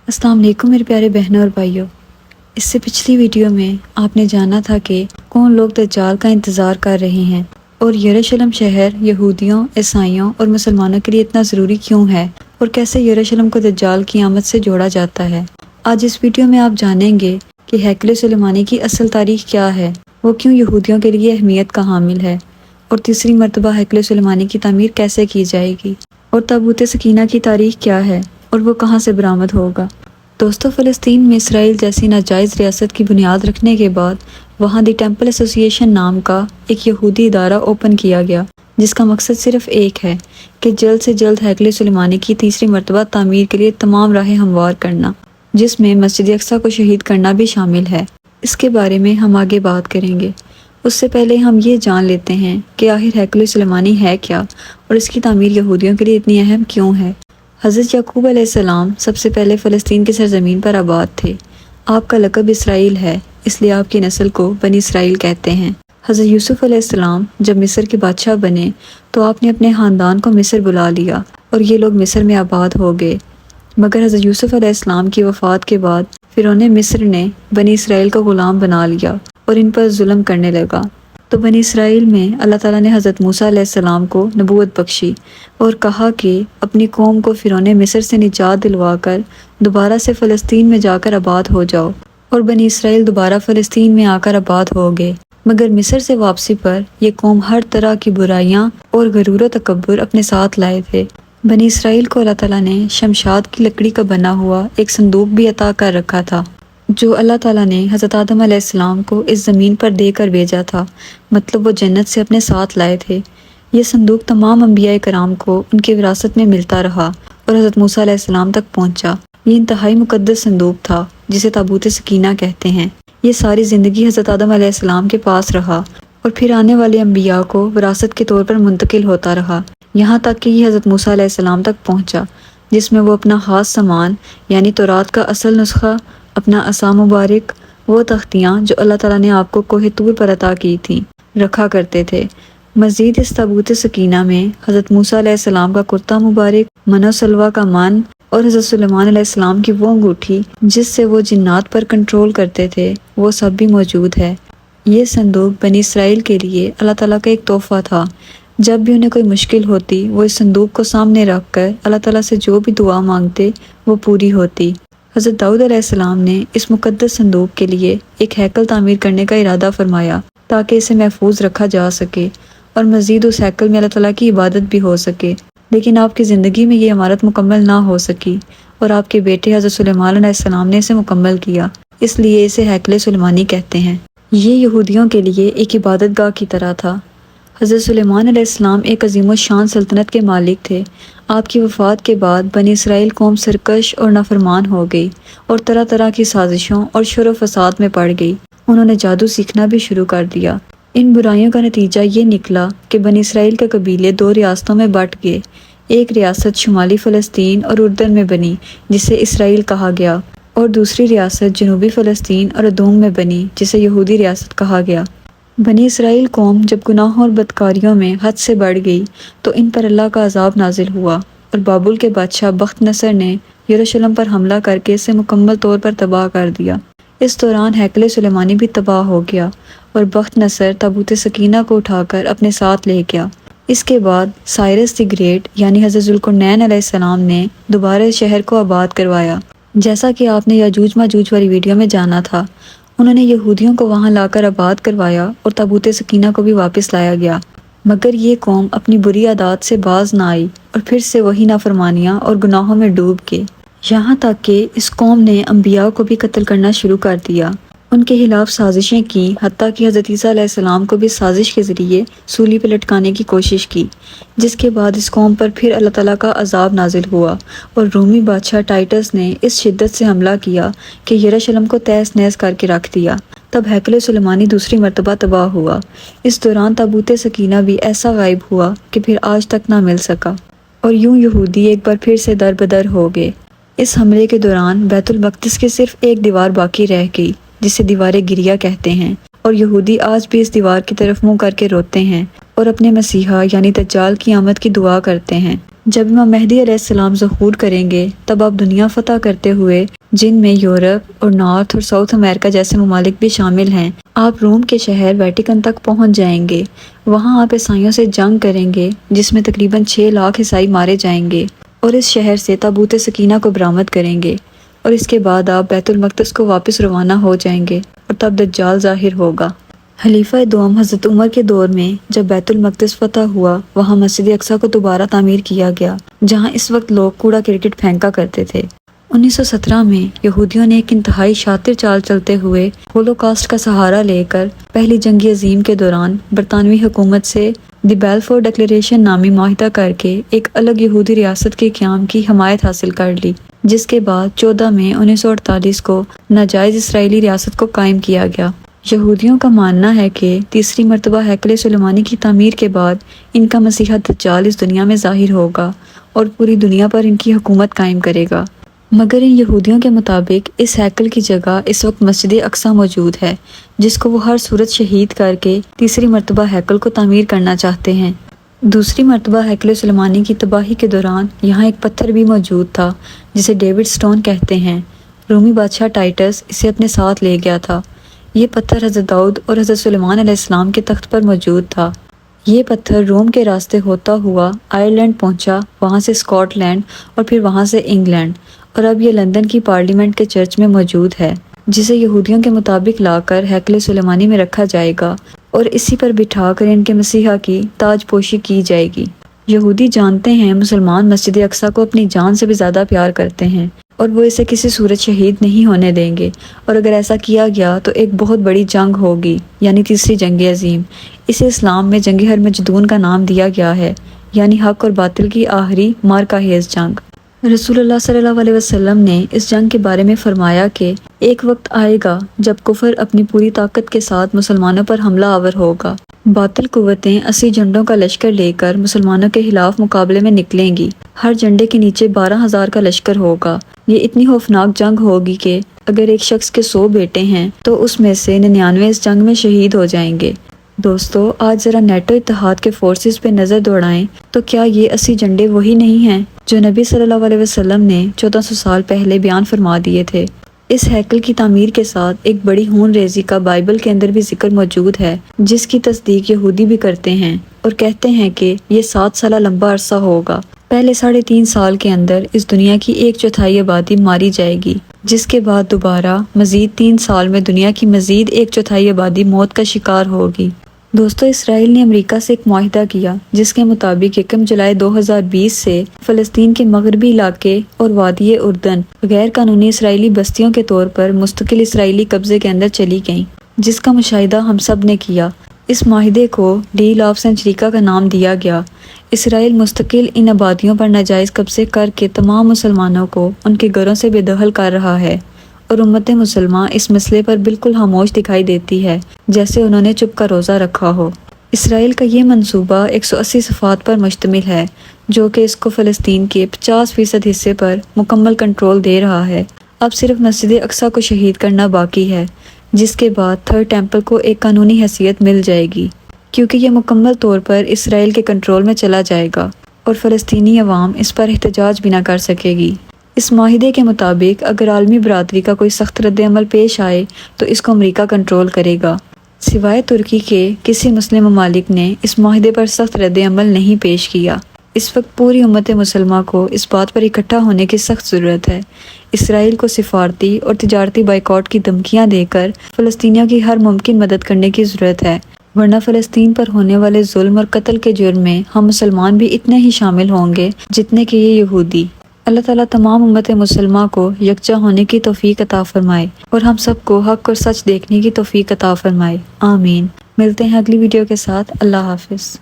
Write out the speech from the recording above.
السلام علیکم میرے پیارے بہنوں اور بھائیوں۔ اس سے پچھلی ویڈیو میں آپ نے جانا تھا کہ کون لوگ دجال کا انتظار کر رہے ہیں اور یروشلم شہر یہودیوں، عیسائیوں اور مسلمانوں کے لیے اتنا ضروری کیوں ہے اور کیسے یروشلم کو دجال کی آمد سے جوڑا جاتا ہے۔ آج اس ویڈیو میں آپ جانیں گے کہ ہیکل سلیمانی کی اصل تاریخ کیا ہے، وہ کیوں یہودیوں کے لیے اہمیت کا حامل ہے، اور تیسری مرتبہ ہیکل سلیمانی کی تعمیر کیسے کی جائے گی، اور تابوت سکینہ کی تاریخ کیا ہے اور وہ کہاں سے برآمد ہوگا۔ دوستو، فلسطین میں اسرائیل جیسی ناجائز ریاست کی بنیاد رکھنے کے بعد وہاں دی ٹیمپل ایسوسی ایشن نام کا ایک یہودی ادارہ اوپن کیا گیا، جس کا مقصد صرف ایک ہے کہ جلد سے جلد ہیکل سلیمانی کی تیسری مرتبہ تعمیر کے لیے تمام راہیں ہموار کرنا، جس میں مسجد اقصیٰ کو شہید کرنا بھی شامل ہے۔ اس کے بارے میں ہم آگے بات کریں گے۔ اس سے پہلے ہم یہ جان لیتے ہیں کہ آخر ہیکل سلیمانی ہے کیا اور اس کی تعمیر یہودیوں کے لیے اتنی اہم کیوں ہے۔ حضرت یعقوب علیہ السلام سب سے پہلے فلسطین کی سرزمین پر آباد تھے۔ آپ کا لقب اسرائیل ہے، اس لیے آپ کی نسل کو بنی اسرائیل کہتے ہیں۔ حضرت یوسف علیہ السلام جب مصر کے بادشاہ بنے تو آپ نے اپنے خاندان کو مصر بلا لیا اور یہ لوگ مصر میں آباد ہو گئے، مگر حضرت یوسف علیہ السلام کی وفات کے بعد فرعون مصر نے بنی اسرائیل کو غلام بنا لیا اور ان پر ظلم کرنے لگا۔ تو بنی اسرائیل میں اللہ تعالیٰ نے حضرت موسیٰ علیہ السلام کو نبوت بخشی اور کہا کہ اپنی قوم کو فرعون مصر سے نجات دلوا کر دوبارہ سے فلسطین میں جا کر آباد ہو جاؤ، اور بنی اسرائیل دوبارہ فلسطین میں آ کر آباد ہو گئے۔ مگر مصر سے واپسی پر یہ قوم ہر طرح کی برائیاں اور غرور و تکبر اپنے ساتھ لائے تھے۔ بنی اسرائیل کو اللہ تعالیٰ نے شمشاد کی لکڑی کا بنا ہوا ایک صندوق بھی عطا کر رکھا تھا، جو اللہ تعالیٰ نے حضرت آدم علیہ السلام کو اس زمین پر دے کر بھیجا تھا، مطلب وہ جنت سے اپنے ساتھ لائے تھے۔ یہ صندوق تمام انبیاء کرام کو ان کی وراثت میں ملتا رہا اور حضرت موسیٰ علیہ السلام تک پہنچا۔ یہ انتہائی مقدس صندوق تھا جسے تابوت سکینہ کہتے ہیں۔ یہ ساری زندگی حضرت آدم علیہ السلام کے پاس رہا اور پھر آنے والے انبیاء کو وراثت کے طور پر منتقل ہوتا رہا، یہاں تک کہ یہ حضرت موسیٰ علیہ السلام تک پہنچا، جس میں وہ اپنا خاص سامان یعنی تورات کا اصل نسخہ، اپنا عصا مبارک، وہ تختیاں جو اللہ تعالیٰ نے آپ کو کوہ طور پر عطا کی تھیں، رکھا کرتے تھے۔ مزید اس تابوت سکینہ میں حضرت موسیٰ علیہ السلام کا کرتا مبارک، من و سلوہ کا من، اور حضرت سلیمان علیہ السلام کی وہ انگوٹھی جس سے وہ جنات پر کنٹرول کرتے تھے، وہ سب بھی موجود ہے۔ یہ صندوق بنی اسرائیل کے لیے اللہ تعالیٰ کا ایک تحفہ تھا۔ جب بھی انہیں کوئی مشکل ہوتی وہ اس صندوق کو سامنے رکھ کر اللہ تعالیٰ سے جو بھی دعا مانگتے وہ پوری ہوتی۔ حضرت داؤد علیہ السلام نے اس مقدس صندوق کے لیے ایک ہیکل تعمیر کرنے کا ارادہ فرمایا تاکہ اسے محفوظ رکھا جا سکے اور مزید اس ہیکل میں اللہ تعالیٰ کی عبادت بھی ہو سکے، لیکن آپ کی زندگی میں یہ عمارت مکمل نہ ہو سکی اور آپ کے بیٹے حضرت سلیمان علیہ السلام نے اسے مکمل کیا، اس لیے اسے ہیکل سلیمانی کہتے ہیں۔ یہ یہودیوں کے لیے ایک عبادت گاہ کی طرح تھا۔ حضرت سلیمان علیہ السلام ایک عظیم الشان سلطنت کے مالک تھے۔ آپ کی وفات کے بعد بنی اسرائیل قوم سرکش اور نافرمان ہو گئی اور طرح طرح کی سازشوں اور شر و فساد میں پڑ گئی۔ انہوں نے جادو سیکھنا بھی شروع کر دیا۔ ان برائیوں کا نتیجہ یہ نکلا کہ بنی اسرائیل کے قبیلے دو ریاستوں میں بٹ گئے۔ ایک ریاست شمالی فلسطین اور اردن میں بنی جسے اسرائیل کہا گیا، اور دوسری ریاست جنوبی فلسطین اور ادوم میں بنی جسے یہودی ریاست کہا گیا۔ بنی اسرائیل قوم جب گناہوں اور بدکاریوں میں حد سے بڑھ گئی تو ان پر اللہ کا عذاب نازل ہوا، اور بابل کے بادشاہ بخت نصر نے یروشلم پر حملہ کر کے اسے مکمل طور پر تباہ کر دیا۔ اس دوران ہیکل سلیمانی بھی تباہ ہو گیا اور بخت نصر تابوت سکینہ کو اٹھا کر اپنے ساتھ لے گیا۔ اس کے بعد سائرس دی گریٹ یعنی حضرت ذوالقرنین علیہ السلام نے دوبارہ اس شہر کو آباد کروایا، جیسا کہ آپ نے یاجوج ماجوج والی ویڈیو میں جانا تھا۔ انہوں نے یہودیوں کو وہاں لا کر آباد کروایا اور تابوت سکینہ کو بھی واپس لایا گیا، مگر یہ قوم اپنی بری عادات سے باز نہ آئی اور پھر سے وہی نافرمانیاں اور گناہوں میں ڈوب گئے، یہاں تک کہ اس قوم نے انبیاء کو بھی قتل کرنا شروع کر دیا، ان کے خلاف سازشیں کی، حتیٰ کہ حضرت عیسیٰ علیہ السلام کو بھی سازش کے ذریعے سولی پہ لٹکانے کی کوشش کی، جس کے بعد اس قوم پر پھر اللہ تعالیٰ کا عذاب نازل ہوا اور رومی بادشاہ ٹائٹس نے اس شدت سے حملہ کیا کہ یروشلم کو تہس نہس کر کے رکھ دیا۔ تب ہیکل سلیمانی دوسری مرتبہ تباہ ہوا۔ اس دوران تابوت سکینہ بھی ایسا غائب ہوا کہ پھر آج تک نہ مل سکا، اور یوں یہودی ایک بار پھر سے در بدر ہو گئے۔ اس حملے کے دوران بیت المقدس کی صرف ایک دیوار باقی رہ گئی جسے دیوار گریہ کہتے ہیں، اور یہودی آج بھی اس دیوار کی طرف منہ کر کے روتے ہیں اور اپنے مسیحا یعنی دجال کی آمد کی دعا کرتے ہیں۔ جب امام مہدی علیہ السلام ظہور کریں گے تب آپ دنیا فتح کرتے ہوئے، جن میں یورپ اور نارتھ اور ساؤتھ امریکہ جیسے ممالک بھی شامل ہیں، آپ روم کے شہر ویٹیکن تک پہنچ جائیں گے۔ وہاں آپ عیسائیوں سے جنگ کریں گے جس میں تقریباً 6 لاکھ عیسائی مارے جائیں گے، اور اس شہر سے تابوت سکینہ کو برآمد کریں گے، اور اس کے بعد آپ بیت المقدس کو واپس روانہ ہو جائیں گے، اور تب دجال ظاہر ہوگا۔ خلیفہ دوم حضرت عمر کے دور میں جب بیت المقدس فتح ہوا، وہاں مسجد اقصیٰ کو دوبارہ تعمیر کیا گیا، جہاں اس وقت لوگ کوڑا کرکٹ پھینکا کرتے تھے۔ 1917 میں یہودیوں نے ایک انتہائی شاطر چال چلتے ہوئے ہولوکاسٹ کا سہارا لے کر پہلی جنگ عظیم کے دوران برطانوی حکومت سے دی بیلفور ڈکلیریشن نامی معاہدہ کر کے ایک الگ یہودی ریاست کے قیام کی حمایت حاصل کر لی، جس کے بعد 14 مئی 1948 کو ناجائز اسرائیلی ریاست کو قائم کیا گیا۔ یہودیوں کا ماننا ہے کہ تیسری مرتبہ ہیکل سلیمانی کی تعمیر کے بعد ان کا مسیحا دجال اس دنیا میں ظاہر ہوگا اور پوری دنیا پر ان کی حکومت قائم کرے گا۔ مگر ان یہودیوں کے مطابق اس ہیکل کی جگہ اس وقت مسجد اقصیٰ موجود ہے، جس کو وہ ہر صورت شہید کر کے تیسری مرتبہ ہیکل کو تعمیر کرنا چاہتے ہیں۔ دوسری مرتبہ ہیکل سلیمانی کی تباہی کے دوران یہاں ایک پتھر بھی موجود تھا جسے ڈیوڈ سٹون کہتے ہیں۔ رومی بادشاہ ٹائٹس اسے اپنے ساتھ لے گیا تھا۔ یہ پتھر حضرت داؤد اور حضرت سلیمان علیہ السلام کے تخت پر موجود تھا۔ یہ پتھر روم کے راستے ہوتا ہوا آئرلینڈ پہنچا، وہاں سے اسکاٹ لینڈ اور پھر وہاں سے انگلینڈ، اور اب یہ لندن کی پارلیمنٹ کے چرچ میں موجود ہے، جسے یہودیوں کے مطابق لا کر ہیکل سلیمانی میں رکھا جائے گا اور اسی پر بٹھا کر ان کے مسیحا کی تاج پوشی کی جائے گی۔ یہودی جانتے ہیں مسلمان مسجد اقصیٰ کو اپنی جان سے بھی زیادہ پیار کرتے ہیں، اور وہ اسے کسی صورت شہید نہیں ہونے دیں گے، اور اگر ایسا کیا گیا تو ایک بہت بڑی جنگ ہوگی، یعنی تیسری جنگ عظیم۔ اسے اسلام میں جنگ ہرمجدون کا نام دیا گیا ہے، یعنی حق اور باطل کی آخری مارکہ خیز جنگ۔ رسول اللہ صلی اللہ علیہ وسلم نے اس جنگ کے بارے میں فرمایا کہ ایک وقت آئے گا جب کفر اپنی پوری طاقت کے ساتھ مسلمانوں پر حملہ آور ہوگا۔ باطل قوتیں 80 جھنڈوں کا لشکر لے کر مسلمانوں کے خلاف مقابلے میں نکلیں گی۔ ہر جھنڈے کے نیچے 12,000 کا لشکر ہوگا۔ یہ اتنی خوفناک جنگ ہوگی کہ اگر ایک شخص کے 100 بیٹے ہیں تو اس میں سے 99 اس جنگ میں شہید ہو جائیں گے۔ دوستو، آج ذرا نیٹو اتحاد کے فورسز پہ نظر دوڑائیں تو کیا یہ 80 جھنڈے وہی نہیں ہیں جو نبی صلی اللہ علیہ وسلم نے 1400 سال پہلے بیان فرما دیے تھے؟ اس ہیکل کی تعمیر کے ساتھ ایک بڑی خون ریزی کا بائبل کے اندر بھی ذکر موجود ہے، جس کی تصدیق یہودی بھی کرتے ہیں اور کہتے ہیں کہ یہ 7 سالہ لمبا عرصہ ہوگا۔ پہلے 3.5 سال کے اندر اس دنیا کی 1/4 آبادی ماری جائے گی، جس کے بعد دوبارہ مزید 3 سال میں دنیا کی مزید 1/4 آبادی موت کا شکار ہوگی۔ دوستو، اسرائیل نے امریکہ سے ایک معاہدہ کیا جس کے مطابق 1 جولائی 2020 سے فلسطین کے مغربی علاقے اور وادی اردن غیر قانونی اسرائیلی بستیوں کے طور پر مستقل اسرائیلی قبضے کے اندر چلی گئیں، جس کا مشاہدہ ہم سب نے کیا۔ اس معاہدے کو ڈیل آف سینچریکا کا نام دیا گیا۔ اسرائیل مستقل ان آبادیوں پر ناجائز قبضے کر کے تمام مسلمانوں کو ان کے گھروں سے بے دخل کر رہا ہے، اور امت مسلمہ اس مسئلے پر بالکل خاموش دکھائی دیتی ہے، جیسے انہوں نے چپ کا روزہ رکھا ہو۔ اسرائیل کا یہ منصوبہ 180 صفحات پر مشتمل ہے، جو کہ اس کو فلسطین کے 50% حصے پر مکمل کنٹرول دے رہا ہے۔ اب صرف مسجد اقصیٰ کو شہید کرنا باقی ہے، جس کے بعد تھرڈ ٹیمپل کو ایک قانونی حیثیت مل جائے گی، کیونکہ یہ مکمل طور پر اسرائیل کے کنٹرول میں چلا جائے گا اور فلسطینی عوام اس پر احتجاج بھی نہ کر سکے گی۔ اس معاہدے کے مطابق اگر عالمی برادری کا کوئی سخت رد عمل پیش آئے تو اس کو امریکہ کنٹرول کرے گا۔ سوائے ترکی کے کسی مسلم ممالک نے اس معاہدے پر سخت رد عمل نہیں پیش کیا۔ اس وقت پوری امت مسلمہ کو اس بات پر اکٹھا ہونے کی سخت ضرورت ہے۔ اسرائیل کو سفارتی اور تجارتی بائیکاٹ کی دھمکیاں دے کر فلسطینیوں کی ہر ممکن مدد کرنے کی ضرورت ہے، ورنہ فلسطین پر ہونے والے ظلم اور قتل کے جرم میں ہم مسلمان بھی اتنے ہی شامل ہوں گے جتنے کہ یہ یہودی۔ اللہ تعالیٰ تمام امت مسلمہ کو یکجا ہونے کی توفیق عطا فرمائے اور ہم سب کو حق اور سچ دیکھنے کی توفیق عطا فرمائے، آمین۔ ملتے ہیں اگلی ویڈیو کے ساتھ۔ اللہ حافظ۔